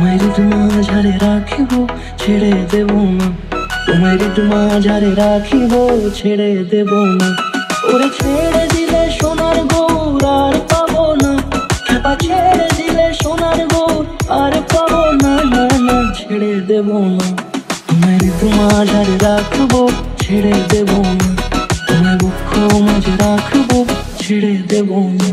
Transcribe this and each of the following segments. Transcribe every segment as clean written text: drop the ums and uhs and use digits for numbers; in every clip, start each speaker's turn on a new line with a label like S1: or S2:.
S1: তোমায় মাঝারে রাখিব ছেড়ে দেব না, তোমায় মাঝারে রাখিব ছেড়ে দেব না। ওরে ছেড়ে দিলে সোনার গৌর আর পাবো না, খেপা ছেড়ে দিলে সোনার গৌর আর পাবো না, না না ছেড়ে দেব না। তোমায় মাঝারে রাখবো ছেড়ে দেব না, তোমায় বক্ষ মাঝে রাখবো ছেড়ে দেব না।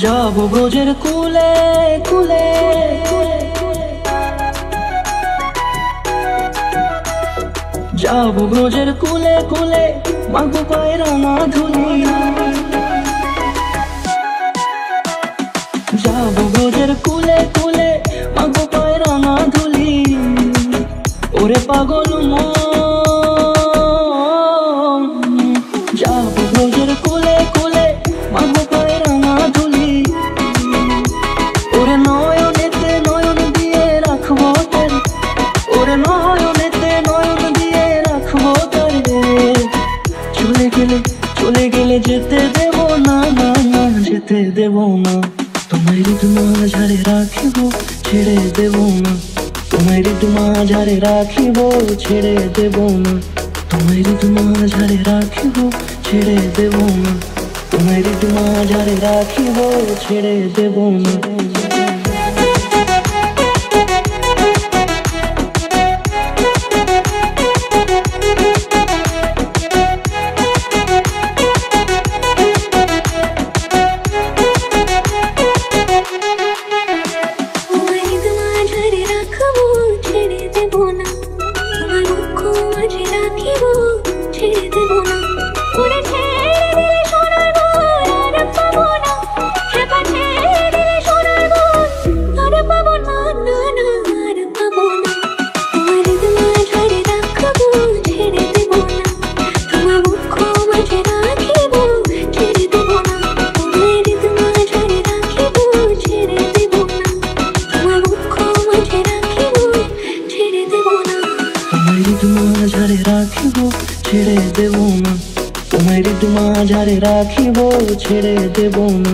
S1: যাবো ব্রজের কুলে কুলে, যাবো ব্রজের কুলে কুলে, মাগো পায়ের রাঙা ধুলি। যাবো ব্রজের কুলে কুলে, মাগো পায়ের রাঙা ধুলি। ওরে পাগল মন, যাবো ব্রজের কুলে কুলে, মাগো পায়ের রাঙা ধুলি। ওরে নয়নেতে নয়ন দিয়ে রাখবো তারে, ওরে নয়নেতে নয়ন দিয়ে রাখবো তারে। চলে গেলে চলে গেলে যেতে দেব না, না না যেতে দেব না। তোমায় মাঝারে রাখিব ছেড়ে দেব না, তোমায় মাঝারে রাখিব ছেড়ে দেব না। তোমায় মাঝারে রাখিব ছেড়ে দেব না, তোমায় মাঝারে রাখিব ছেড়ে দেব না। মাঝারে রাখিব ছেড়ে দেব না, তোমায় মাঝারে রাখিব ছেড়ে দেব না।